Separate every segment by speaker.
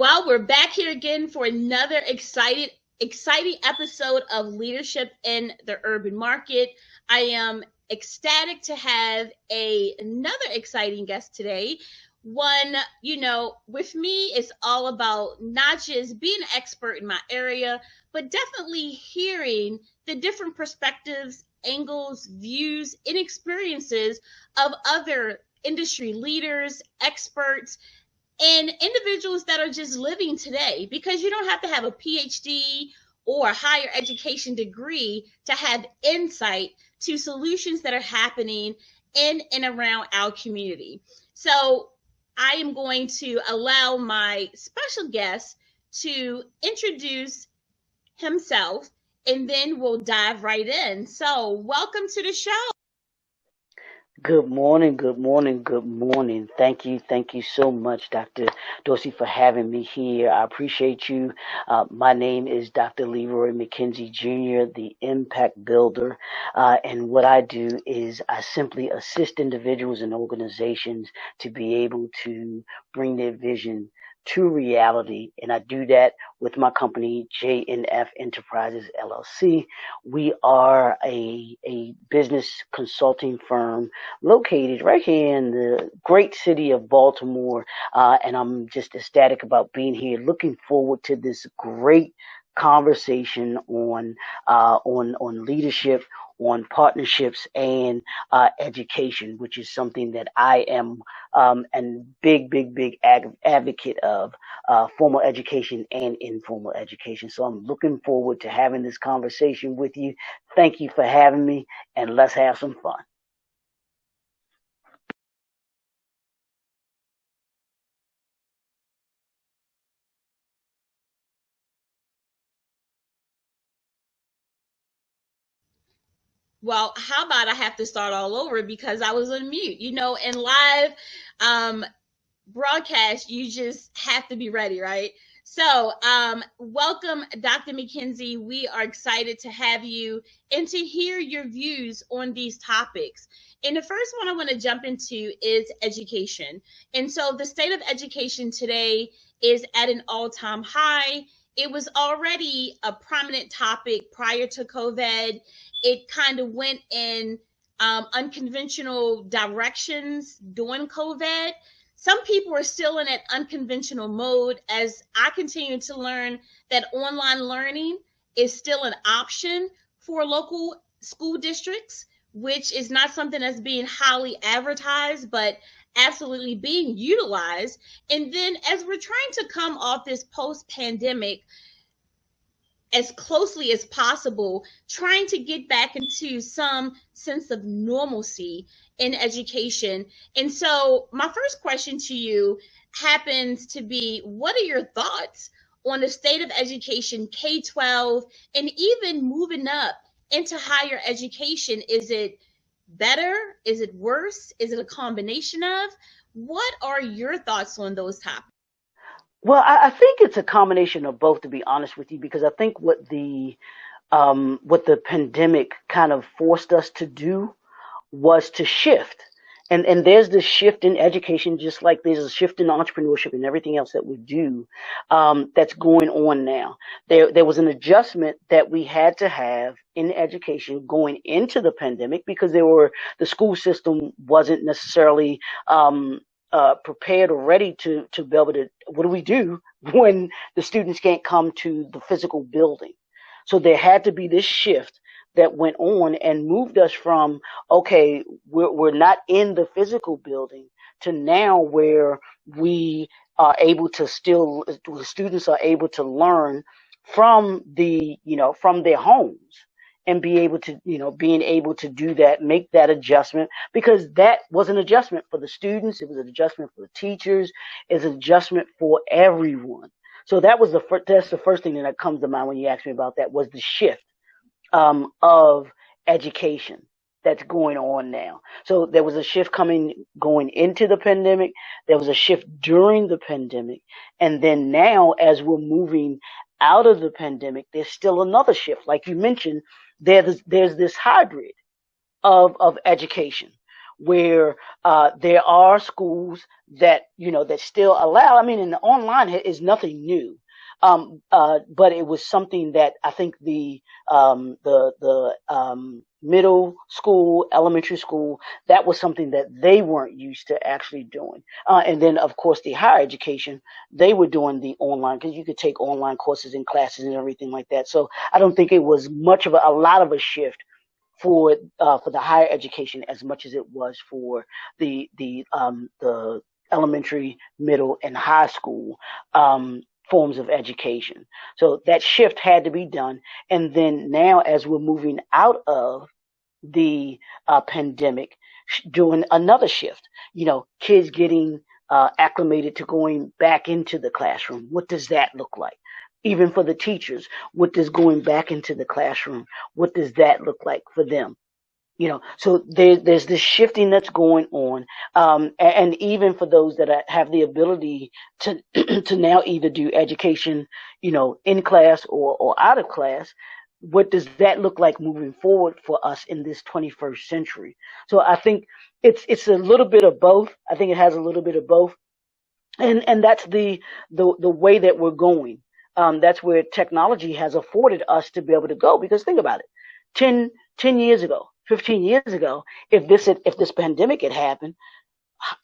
Speaker 1: Well, we're back here again for another exciting episode of Leadership in the Urban Market. I am ecstatic to have another exciting guest today. One, with me it's all about not just being an expert in my area, but definitely hearing the different perspectives, angles, views, and experiences of other industry leaders, experts, and individuals that are just living today, because you don't have to have a PhD or a higher education degree to have insight to solutions that are happening in and around our community. So I am going to allow my special guest to introduce himself, and then we'll dive right in. So welcome to the show.
Speaker 2: Good morning, good morning, good morning. Thank you so much, Dr. Dorsey, for having me here. I appreciate you. My name is Dr. Leroy McKenzie Jr., the Impact Builder. And what I do is I simply assist individuals and organizations to be able to bring their vision to reality. And I do that with my company, DTD Enterprises, LLC. We are a business consulting firm located right here in the great city of Baltimore. And I'm just ecstatic about being here. Looking forward to this great conversation on leadership, on partnerships, and education, which is something that I am and big advocate of, formal education and informal education. So I'm looking forward to having this conversation with you. Thank you for having me, and let's have some fun.
Speaker 1: Well, how about I have to start all over because I was on mute? In live broadcast, you just have to be ready, right? So, welcome, Dr. McKenzie. We are excited to have you and to hear your views on these topics. And the first one I want to jump into is education. And so, the state of education today is at an all-time high. It was already a prominent topic prior to COVID. It kind of went in unconventional directions during COVID. Some people are still in that unconventional mode as I continue to learn that online learning is still an option for local school districts, which is not something that's being highly advertised, but absolutely being utilized. And then as we're trying to come off this post-pandemic as closely as possible, trying to get back into some sense of normalcy in education. And so my first question to you happens to be, what are your thoughts on the state of education, K-12, and even moving up into higher education? Is it better? Is it worse? Is it a combination of? What are your thoughts on those topics?
Speaker 2: Well, I think it's a combination of both, to be honest with you, because I think what the pandemic kind of forced us to do was to shift. And there's this shift in education, just like there's a shift in entrepreneurship and everything else that we do, that's going on now. There was an adjustment that we had to have in education going into the pandemic because the school system wasn't necessarily prepared or ready to be able to. What do we do when the students can't come to the physical building? So there had to be this shift that went on and moved us from, okay, we're not in the physical building, to now where we are able to the students are able to learn from from their homes, and being able to do that, make that adjustment, because that was an adjustment for the students. It was an adjustment for the teachers. It's an adjustment for everyone. So that's the first thing that comes to mind when you ask me about that, was the shift of education that's going on now. So there was a shift going into the pandemic. There was a shift during the pandemic. And then now, as we're moving out of the pandemic, there's still another shift. Like you mentioned, there's this hybrid of education, where there are schools that, that still allow. I mean, and the online is nothing new. But it was something that I think the middle school, elementary school, that was something that they weren't used to actually doing. And then, of course, the higher education, they were doing the online, because you could take online courses and classes and everything like that. So I don't think it was much of a lot of a shift for the higher education as much as it was for the elementary, middle, and high school forms of education. So that shift had to be done. And then now, as we're moving out of the pandemic, doing another shift, kids getting acclimated to going back into the classroom. What does that look like? Even for the teachers, what does going back into the classroom, what does that look like for them? So there's this shifting that's going on, and even for those that have the ability to to now either do education, in class or out of class, what does that look like moving forward for us in this 21st century? So I think it's a little bit of both. I think it has a little bit of both, and that's the way that we're going. That's where technology has afforded us to be able to go. Because think about it, 10 years ago, 15 years ago, if this pandemic had happened,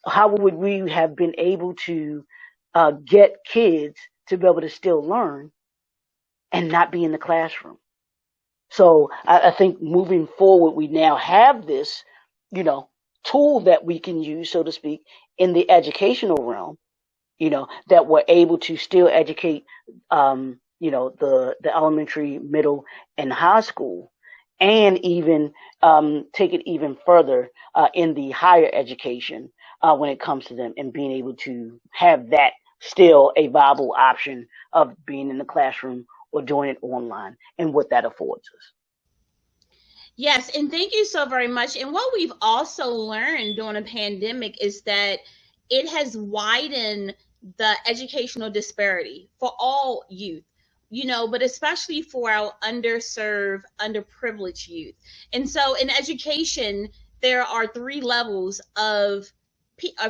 Speaker 2: how would we have been able to get kids to be able to still learn and not be in the classroom? So I think moving forward, we now have this, tool that we can use, so to speak, in the educational realm, that we're able to still educate, the elementary, middle, and high school, and even take it even further in the higher education when it comes to them, and being able to have that still a viable option of being in the classroom or doing it online, and what that affords us.
Speaker 1: Yes, and thank you so very much. And what we've also learned during a pandemic is that it has widened the educational disparity for all youth, but especially for our underserved, underprivileged youth. And so in education, there are 3 levels of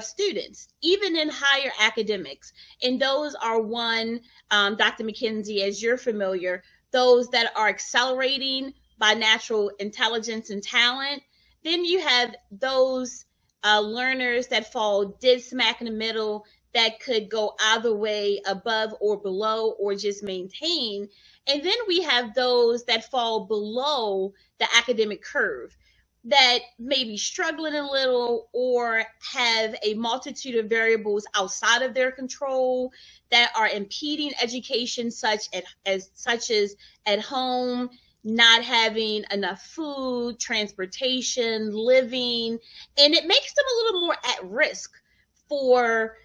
Speaker 1: students, even in higher academics. And those are one, Dr. McKenzie, as you're familiar, those that are accelerating by natural intelligence and talent. Then you have those learners that fall dead smack in the middle, that could go either way, above or below, or just maintain. And then we have those that fall below the academic curve, that may be struggling a little or have a multitude of variables outside of their control that are impeding education, such as at home, not having enough food, transportation, living, and it makes them a little more at risk for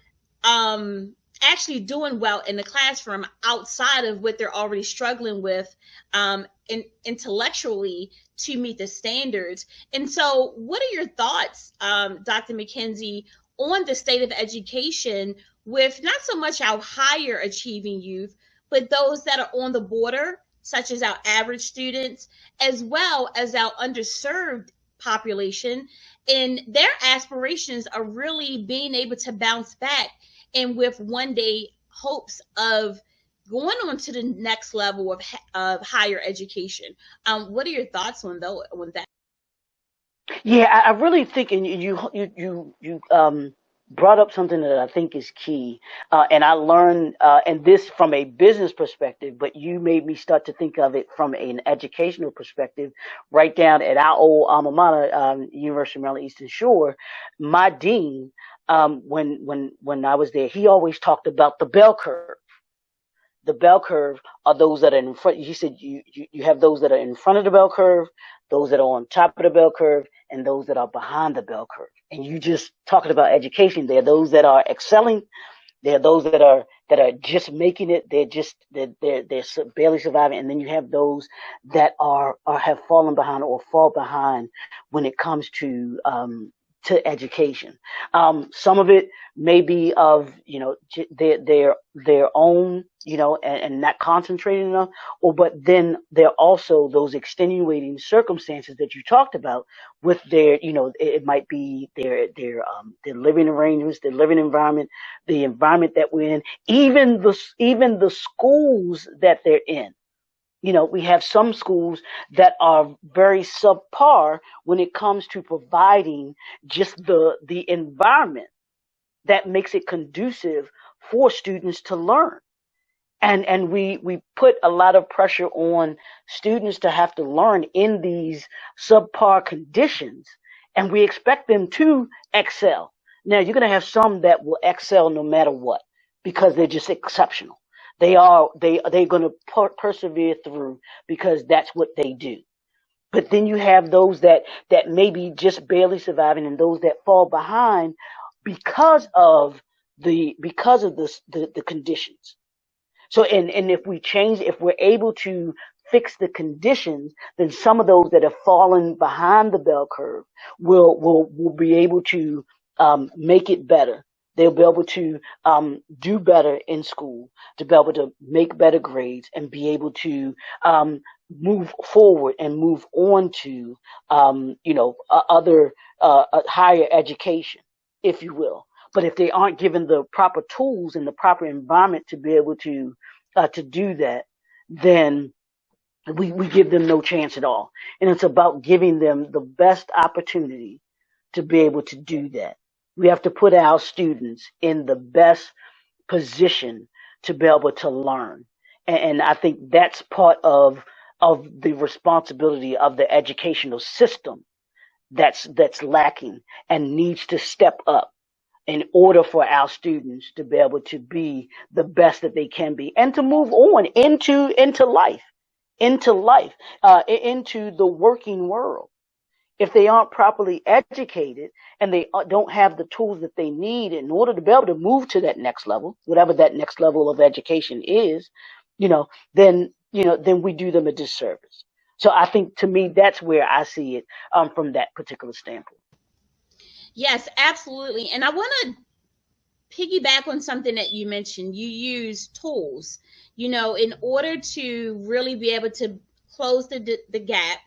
Speaker 1: actually doing well in the classroom outside of what they're already struggling with intellectually to meet the standards. And so what are your thoughts, Dr. McKenzie, on the state of education with not so much our higher achieving youth, but those that are on the border, such as our average students, as well as our underserved population, and their aspirations are really being able to bounce back, and with one day hopes of going on to the next level of higher education. What are your thoughts on that?
Speaker 2: Yeah, I really think, and you brought up something that I think is key, and I learned, and this from a business perspective, but you made me start to think of it from an educational perspective. Right down at our old alma mater, University of Maryland Eastern Shore, my dean, when I was there, he always talked about the bell curve. The bell curve are those that are in front. He said you have those that are in front of the bell curve, those that are on top of the bell curve, and those that are behind the bell curve. And you just talking about education. There are those that are excelling. There are those that are just making it. They're barely surviving. And then you have those that have fallen behind or fall behind when it comes to education. Some of it may be of their own and not concentrating enough. But then there are also those extenuating circumstances that you talked about with their, it might be their living arrangements, their living environment, the environment that we're in, even the schools that they're in. We have some schools that are very subpar when it comes to providing just the environment that makes it conducive for students to learn. And we put a lot of pressure on students to have to learn in these subpar conditions, and we expect them to excel. Now, you're going to have some that will excel no matter what because they're just exceptional. They're going to persevere through because that's what they do. But then you have those that maybe just barely surviving, and those that fall behind because of the conditions. So, and if we're able to fix the conditions, then some of those that have fallen behind the bell curve will be able to make it better. They'll be able to do better in school, to be able to make better grades, and be able to move forward and move on to other higher education, if you will. But if they aren't given the proper tools and the proper environment to be able to do that, then we give them no chance at all. And it's about giving them the best opportunity to be able to do that. We have to put our students in the best position to be able to learn. And I think that's part of the responsibility of the educational system that's lacking and needs to step up in order for our students to be able to be the best that they can be and to move on into life, into the working world. If they aren't properly educated and they don't have the tools that they need in order to be able to move to that next level, whatever that next level of education is, then we do them a disservice. So I think, to me, that's where I see it from that particular standpoint.
Speaker 1: Yes, absolutely. And I want to piggyback on something that you mentioned. You use tools, in order to really be able to close the gap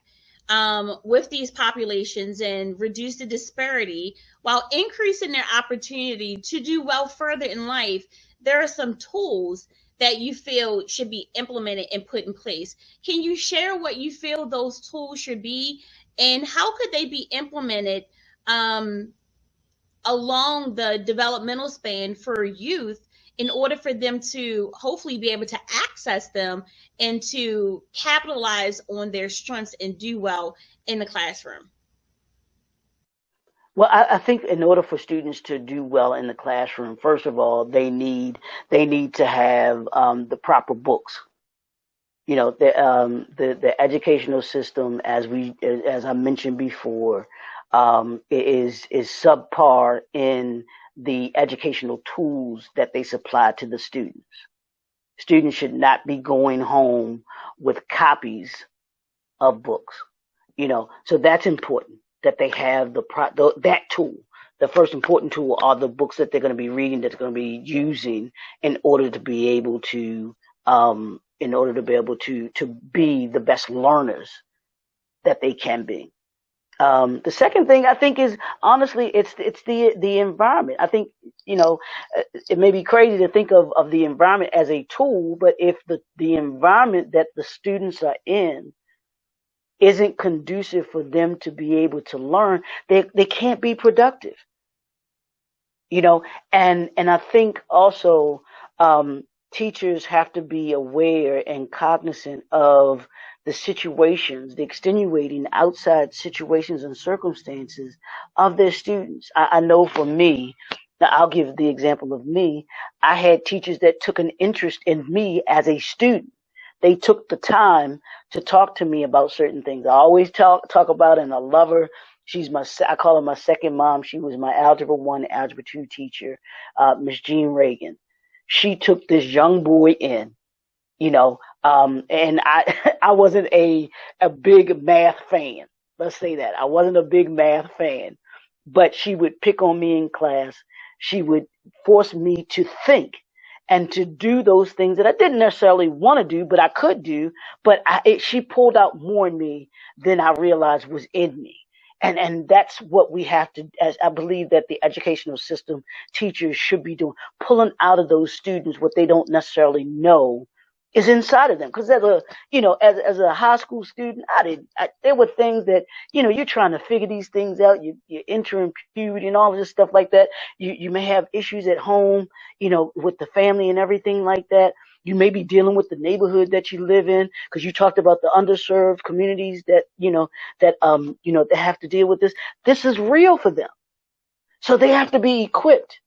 Speaker 1: with these populations and reduce the disparity while increasing their opportunity to do well further in life. There are some tools that you feel should be implemented and put in place. Can you share what you feel those tools should be, and how could they be implemented along the developmental span for youth in order for them to hopefully be able to access them and to capitalize on their strengths and do well in the classroom?
Speaker 2: Well, I think in order for students to do well in the classroom, first of all, they need to have the proper books. The educational system, as I mentioned before, is subpar in the educational tools that they supply to the students. Students should not be going home with copies of books. So that's important that they have that tool. The first important tool are the books that they're going to be reading, that they're going to be using in order to be able to be the best learners that they can be. The second thing I think is, honestly, it's the environment. I think, it may be crazy to think of the environment as a tool, but if the environment that the students are in isn't conducive for them to be able to learn, they can't be productive. And I think also teachers have to be aware and cognizant of the situations, the extenuating outside situations and circumstances of their students. I know for me, now I'll give the example of me. I had teachers that took an interest in me as a student. They took the time to talk to me about certain things. I always talk about it, and I love her. I call her my second mom. She was my Algebra 1, Algebra 2 teacher, Miss Jean Reagan. She took this young boy in, and I wasn't a big math fan. Let's say that. I wasn't a big math fan, but she would pick on me in class. She would force me to think. and to do those things that I didn't necessarily want to do, but I could do. But she pulled out more in me than I realized was in me. And that's what we have to, as I believe that the educational system, teachers should be doing, pulling out of those students what they don't necessarily know is inside of them. Because as a high school student, there were things that, you're trying to figure these things out. You're entering puberty and all of this stuff like that. You may have issues at home, with the family and everything like that. You may be dealing with the neighborhood that you live in, because you talked about the underserved communities that, that have to deal with this. This is real for them. So they have to be equipped,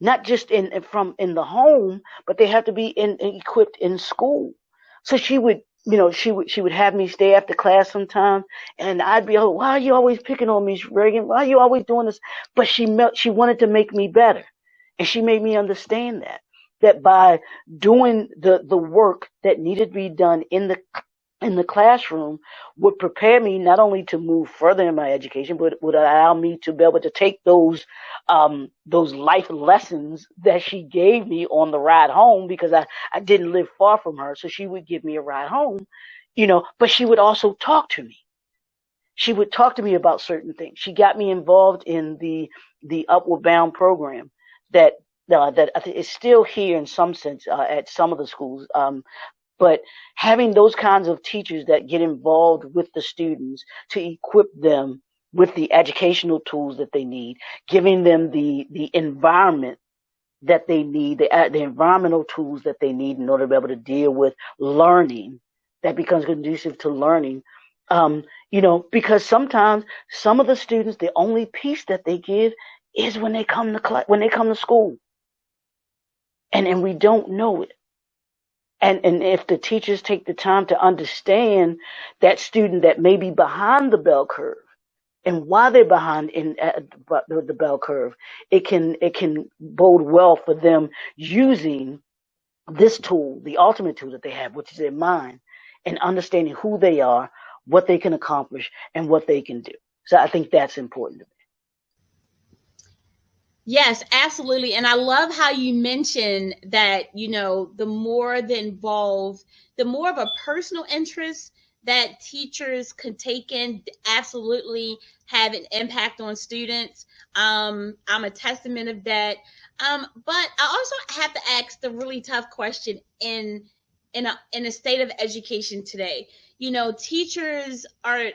Speaker 2: not just in the home, but they have to be equipped in school. So she would, she would have me stay after class sometime, and I'd be, oh, why are you always picking on me, Reagan? Why are you always doing this? But she wanted to make me better, and she made me understand that by doing the work that needed to be done in the classroom would prepare me not only to move further in my education, but would allow me to be able to take those life lessons that she gave me on the ride home, because I didn't live far from her. So she would give me a ride home, but she would also talk to me. She would talk to me about certain things. She got me involved in the Upward Bound program that I think is still here in some sense at some of the schools. But having those kinds of teachers that get involved with the students to equip them with the educational tools that they need, giving them the environment that they need, the environmental tools that they need in order to be able to deal with learning that becomes conducive to learning. Because sometimes some of the students, the only piece that they give is when they come to school, and we don't know it. And if the teachers take the time to understand that student that may be behind the bell curve and why they're behind in the bell curve, it can bode well for them using this tool, the ultimate tool that they have, which is their mind, and understanding who they are, what they can accomplish, and what they can do. So I think that's important to me.
Speaker 1: Yes, absolutely. And I love how you mentioned that, the more the more of a personal interest that teachers could take in, absolutely have an impact on students. I'm a testament of that. But I also have to ask the really tough question in a state of education today. Teachers are,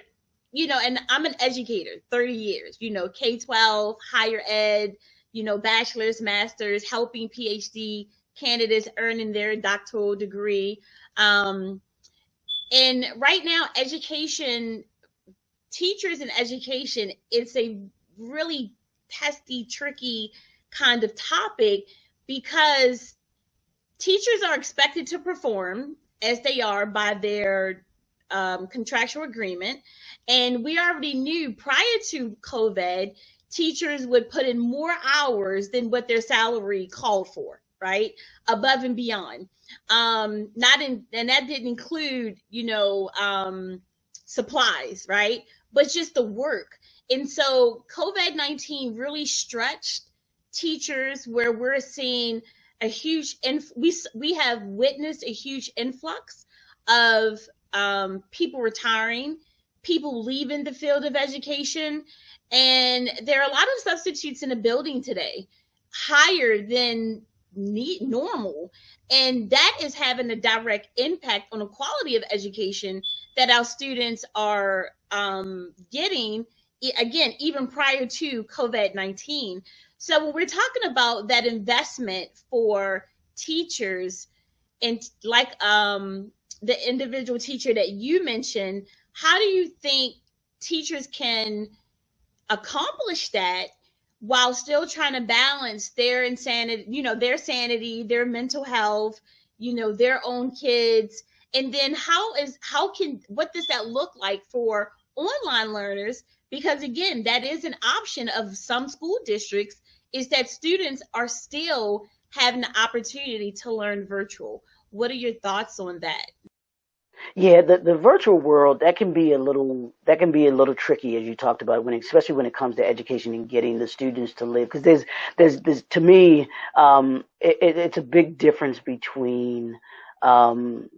Speaker 1: and I'm an educator, 30 years, K-12, higher ed, bachelor's, master's, helping PhD candidates earning their doctoral degree. And right now, teachers in education, it's a really pesky, tricky kind of topic, because teachers are expected to perform as they are by their contractual agreement. And we already knew prior to COVID, teachers would put in more hours than what their salary called for, right? Above and beyond. And that didn't include, supplies, right? But just the work. And so COVID-19 really stretched teachers, where we're seeing a huge, we have witnessed a huge influx of people retiring, people leaving the field of education. And there are a lot of substitutes in the building today, higher than normal. And that is having a direct impact on the quality of education that our students are getting, again, even prior to COVID-19. So when we're talking about that investment for teachers, and like the individual teacher that you mentioned, how do you think teachers can accomplish that while still trying to balance their insanity, their sanity, their mental health, their own kids? And then what does that look like for online learners? Because again, that is an option of some school districts, is that students are still having the opportunity to learn virtual. What are your thoughts on that?
Speaker 2: Yeah, the virtual world, that can be a little tricky, as you talked about, especially when it comes to education and getting the students to live, because there's to me, it's a big difference between um,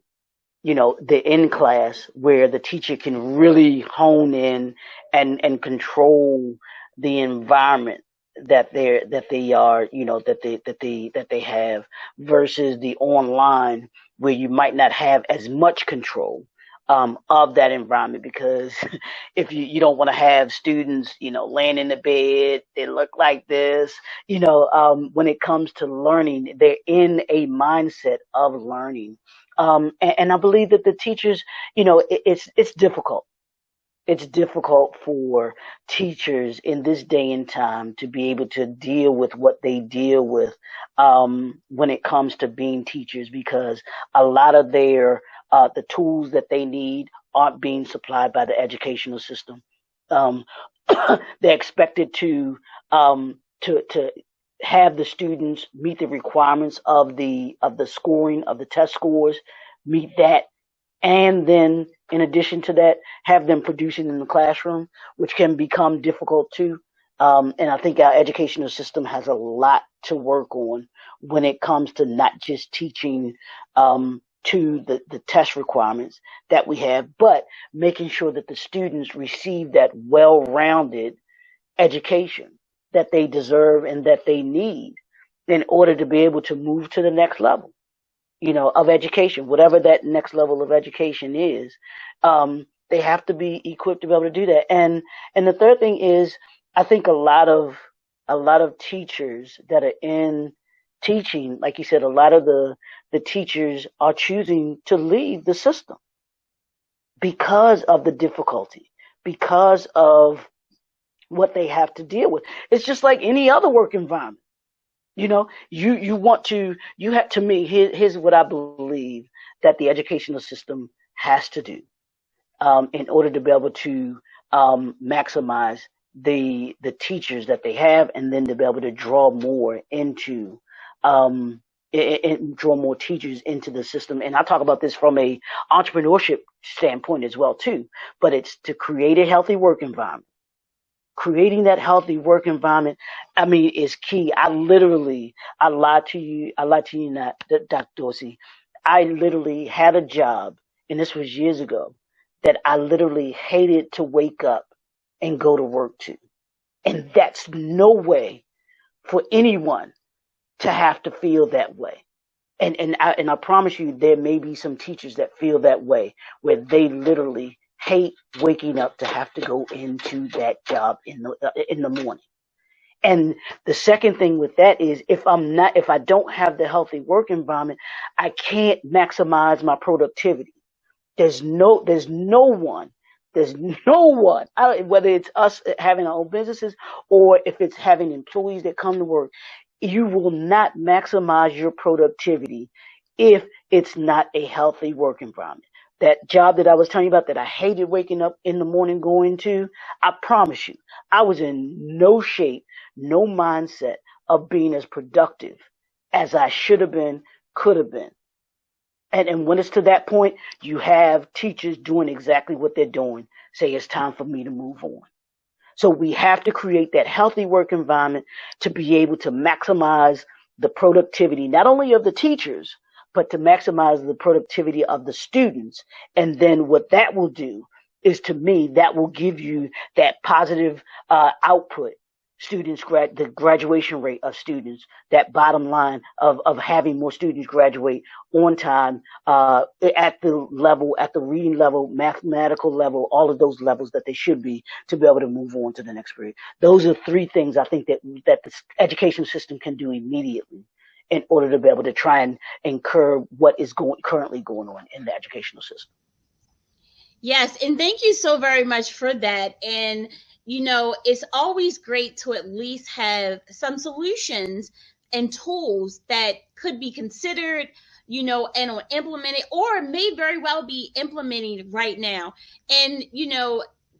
Speaker 2: the in class where the teacher can really hone in and control the environment that they have, versus the online where you might not have as much control of that environment, because if you don't want to have students laying in the bed, they look like this. When it comes to learning, they're in a mindset of learning. And I believe that the teachers, it's difficult. It's difficult for teachers in this day and time to be able to deal with what they deal with when it comes to being teachers, because a lot of the tools that they need aren't being supplied by the educational system. Um, they're expected to have the students meet the requirements of the scoring of the test scores, meet that, and then in addition to that, have them producing in the classroom, which can become difficult too. And I think our educational system has a lot to work on when it comes to not just teaching to the test requirements that we have, but making sure that the students receive that well-rounded education that they deserve and that they need in order to be able to move to the next level, of education, whatever that next level of education is. They have to be equipped to be able to do that. And the third thing is, I think a lot of teachers that are in teaching, like you said, a lot of the teachers are choosing to leave the system because of the difficulty, because of what they have to deal with. It's just like any other work environment. You have to me. Here's what I believe that the educational system has to do in order to be able to maximize the teachers that they have, and then to be able to draw more into and draw more teachers into the system. And I talk about this from a entrepreneurship standpoint as well too. But it's to create a healthy work environment. Creating that healthy work environment, I mean, is key. I lied to you not, Dr. Dorsey. I literally had a job, and this was years ago, that I literally hated to wake up and go to work to. And that's no way for anyone to have to feel that way. And I promise you, there may be some teachers that feel that way, where they literally hate waking up to have to go into that job in the morning. And the second thing with that is, if I don't have the healthy work environment, I can't maximize my productivity. There's no one, whether it's us having our own businesses, or if it's having employees that come to work, you will not maximize your productivity if it's not a healthy work environment. That job that I was telling you about, that I hated waking up in the morning going to, I promise you, I was in no shape, no mindset of being as productive as I should have been, could have been. And when it's to that point, you have teachers doing exactly what they're doing. Say, it's time for me to move on. So we have to create that healthy work environment to be able to maximize the productivity, not only of the teachers, but to maximize the productivity of the students. And then what that will do is, to me, that will give you that positive output. The graduation rate of students, that bottom line of having more students graduate on time, at the reading level, mathematical level, all of those levels that they should be, to be able to move on to the next grade. Those are three things I think that the education system can do immediately in order to be able to try and curb what is currently going on in the educational system.
Speaker 1: Yes, and thank you so very much for that. And, it's always great to at least have some solutions and tools that could be considered, and or implemented, or may very well be implementing right now. And,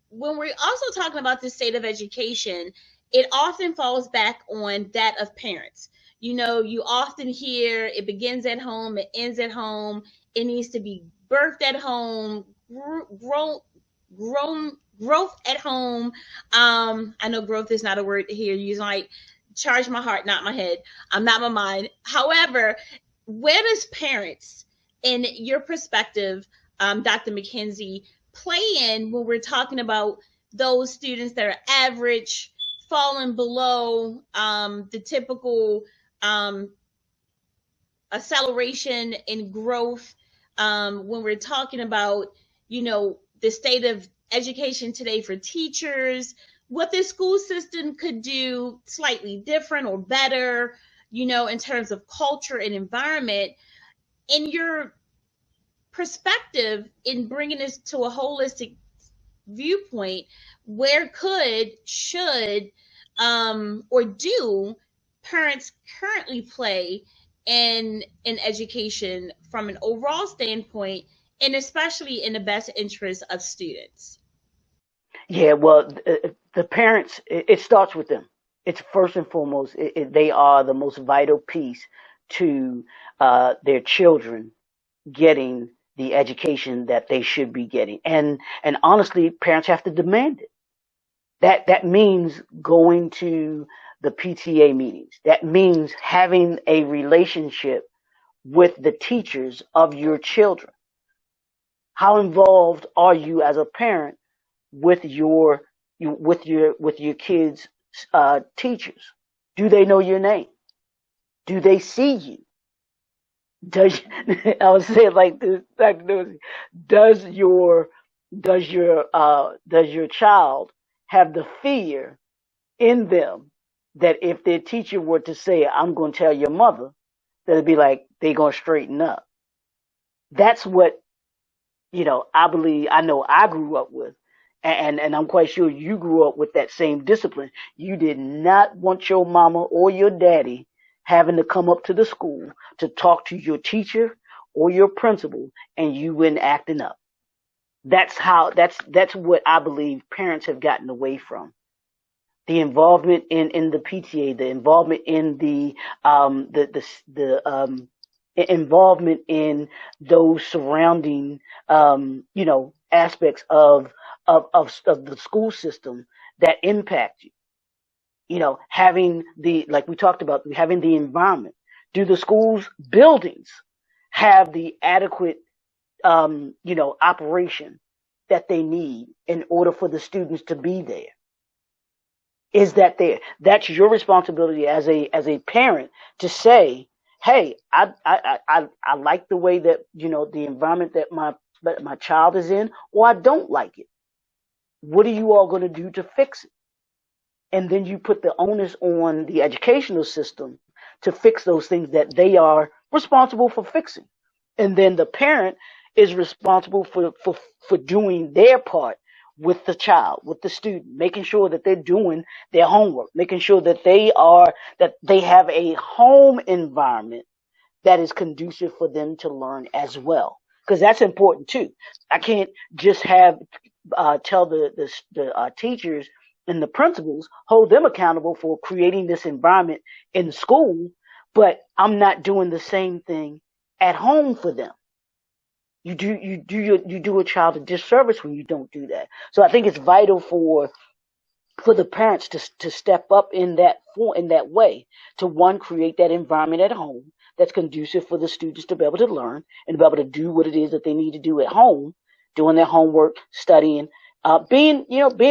Speaker 1: when we're also talking about the state of education, it often falls back on that of parents. You often hear it begins at home, it ends at home, it needs to be birthed at home, growth at home. I know growth is not a word here. You like charge my heart, not my head. Not my mind. However, where does parents, in your perspective, Dr. McKenzie, play in when we're talking about those students that are average, falling below the typical acceleration in growth, when we're talking about, the state of education today for teachers, what the school system could do slightly different or better, in terms of culture and environment. In your perspective, in bringing this to a holistic viewpoint, where should, or do parents currently play in education from an overall standpoint, and especially in the best interest of students?
Speaker 2: Yeah, well, the parents, it starts with them. It's first and foremost, they are the most vital piece to their children getting the education that they should be getting. And honestly, parents have to demand it. That means going to the PTA meetings. That means having a relationship with the teachers of your children. How involved are you as a parent with your kids' teachers? Do they know your name? Do they see you? Does I would say it like this, Dr. Dorsey, does your does your child have the fear in them that if their teacher were to say, "I'm going to tell your mother," that it'd be like they're going to straighten up? That's what I believe. I know I grew up with, and I'm quite sure you grew up with that same discipline. You did not want your mama or your daddy having to come up to the school to talk to your teacher or your principal, and you went acting up. That's what I believe parents have gotten away from. The involvement in the PTA, the involvement in the involvement in those surrounding aspects of the school system that impact you. Having the, like we talked about, having the environment. Do the schools buildings have the adequate operation that they need in order for the students to be there? Is that there? That's your responsibility as a parent to say, hey, I like the way that the environment that my child is in, or I don't like it. What are you all going to do to fix it? And then you put the onus on the educational system to fix those things that they are responsible for fixing. And then the parent is responsible for doing their part with the child, with the student, making sure that they're doing their homework, making sure that they have a home environment that is conducive for them to learn as well. Because that's important too. I can't just tell the teachers and the principals, hold them accountable for creating this environment in school, but I'm not doing the same thing at home for them. You do a child a disservice when you don't do that. So I think it's vital for the parents to step up in that way, to one, create that environment at home that's conducive for the students to be able to learn and to be able to do what it is that they need to do at home, doing their homework, studying, being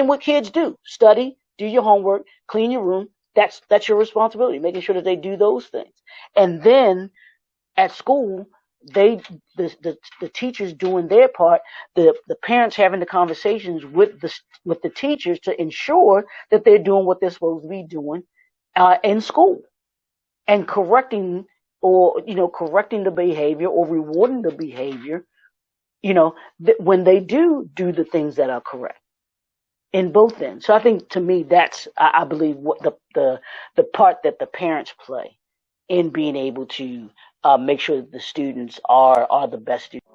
Speaker 2: what kids do. Study, do your homework, clean your room. That's your responsibility, making sure that they do those things. And then at school, the teachers doing their part, the parents having the conversations with the teachers to ensure that they're doing what they're supposed to be doing in school, and correcting the behavior or rewarding the behavior, when they do the things that are correct in both ends. So I think, to me, that's, I believe, what the part that the parents play in being able to make sure that the students are the best students.